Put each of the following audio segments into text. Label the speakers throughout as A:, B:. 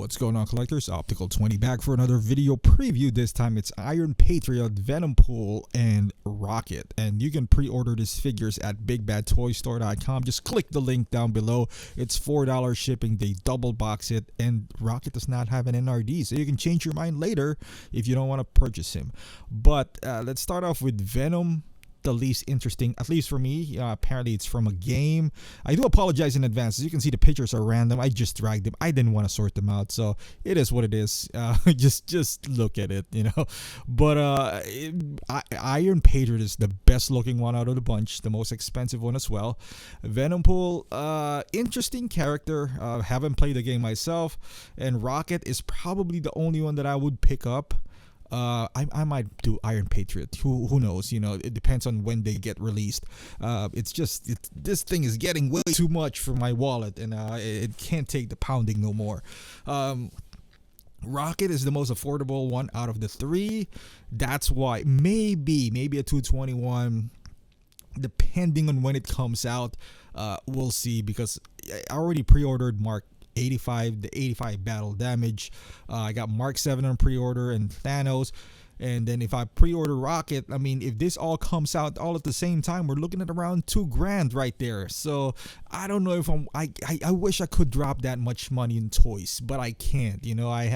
A: What's going on, collectors? Optical 20 back for another video preview. This time it's Iron Patriot, Venompool, and Rocket. And you can pre-order these figures at BigBadToyStore.com. Just click the link down below. It's $4 shipping. They double box it, and Rocket does not have an NRD, so you can change your mind later if you don't want to purchase him. But let's start off with Venom. The least interesting, at least for me. Apparently it's from a game. I do apologize in advance. As you can see, the pictures are random. I just dragged them. I didn't want to sort them out, so it is what it is. Just look at it, you know. But Iron Patriot is the best looking one out of the bunch, the most expensive one as well. Venompool, interesting character. Haven't played the game myself, and Rocket is probably the only one that I would pick up. I might do Iron Patriot. Who knows? You know, it depends on when they get released. This thing is getting way too much for my wallet, and it can't take the pounding no more. Rocket is the most affordable one out of the three. That's why maybe a 221, depending on when it comes out. We'll see, because I already pre-ordered Mark 85, the 85 battle damage. I got Mark 7 on pre-order and Thanos. And then if I pre-order Rocket, I mean, if this all comes out all at the same time, we're looking at around $2,000 right there. So I don't know if I wish I could drop that much money in toys, but I can't. You know, I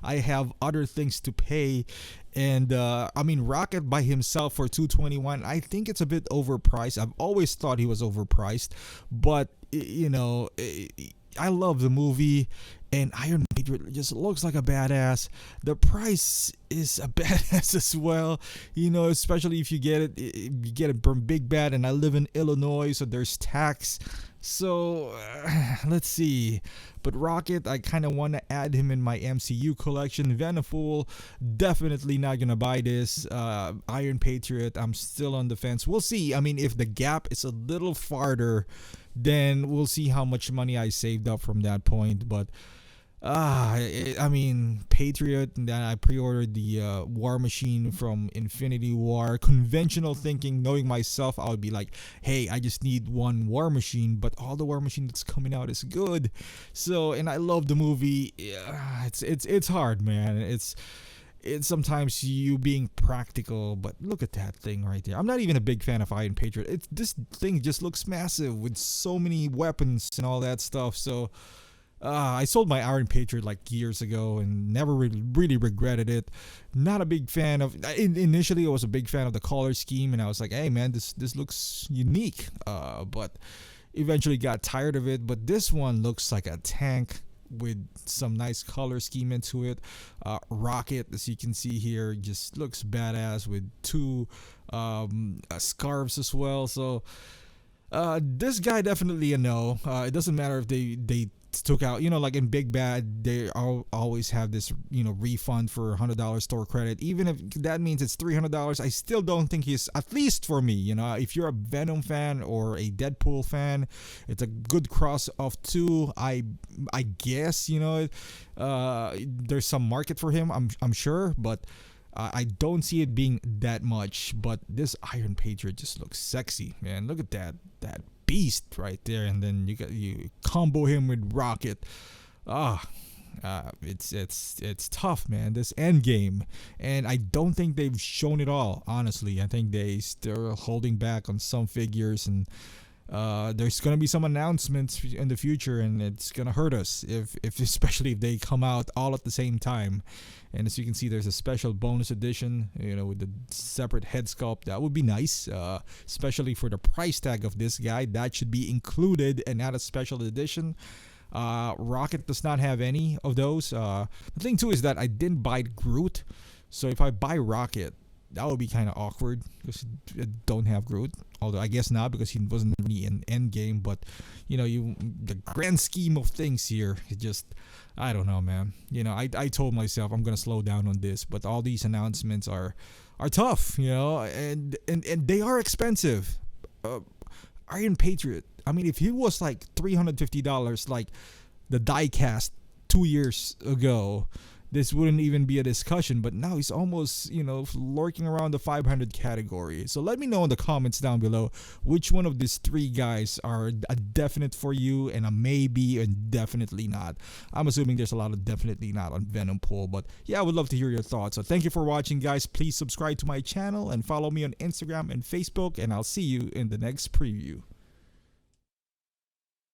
A: have other things to pay. And I mean, Rocket by himself for $221, I think it's a bit overpriced. I've always thought he was overpriced, but you know, I love the movie, and Iron Patriot just looks like a badass. The price is a badass as well, you know, especially if you get it from Big Bad, and I live in Illinois, so there's tax. So let's see. But Rocket, I kind of want to add him in my MCU collection. Venompool, definitely not gonna buy this. Iron Patriot, I'm still on the fence. We'll see. I mean, if the gap is a little farther, then we'll see how much money I saved up from that point. But I mean, Patriot, and then I pre-ordered the War Machine from Infinity War. Conventional thinking, knowing myself, I would be like, hey, I just need one War Machine, but all the War Machine that's coming out is good. So, and I love the movie. It's hard, man. It's sometimes you being practical, but look at that thing right there. I'm not even a big fan of Iron Patriot. This thing just looks massive with so many weapons and all that stuff. So I sold my Iron Patriot like years ago and never really regretted it. Not a big fan of. Initially, I was a big fan of the color scheme, and I was like, "Hey, man, this looks unique." But eventually got tired of it. But this one looks like a tank with some nice color scheme into it. Rocket, as you can see here, just looks badass with two scarves as well. So this guy definitely a no. It doesn't matter if they took out, you know, like in Big Bad, they always have this, you know, refund for $100 store credit. Even if that means it's $300, I still don't think he's, at least for me, you know, if you're a Venom fan or a Deadpool fan, it's a good cross of two. I guess, you know, there's some market for him, I'm sure, but I don't see it being that much. But this Iron Patriot just looks sexy, man. Look at that beast right there, and then you combo him with Rocket. It's tough, man, this end game, and I don't think they've shown it all, honestly. I think they still holding back on some figures, and there's gonna be some announcements in the future, and it's gonna hurt us if especially if they come out all at the same time. And as you can see, there's a special bonus edition, you know, with the separate head sculpt. That would be nice, especially for the price tag of this guy. That should be included and not a special edition. Rocket does not have any of those. The thing too is that I didn't buy Groot, so if I buy Rocket, that would be kind of awkward because I don't have Groot. Although I guess not, because he wasn't really in Endgame. But you know, the grand scheme of things here, it just, I don't know, man. You know, I told myself I'm gonna slow down on this, but all these announcements are tough, you know, and they are expensive. Iron Patriot, I mean, if he was like $350, like the diecast 2 years ago, this wouldn't even be a discussion, but now he's almost, lurking around the 500 category. So let me know in the comments down below which one of these three guys are a definite for you and a maybe and definitely not. I'm assuming there's a lot of definitely not on Venompool, but yeah, I would love to hear your thoughts. So thank you for watching, guys. Please subscribe to my channel and follow me on Instagram and Facebook, and I'll see you in the next preview.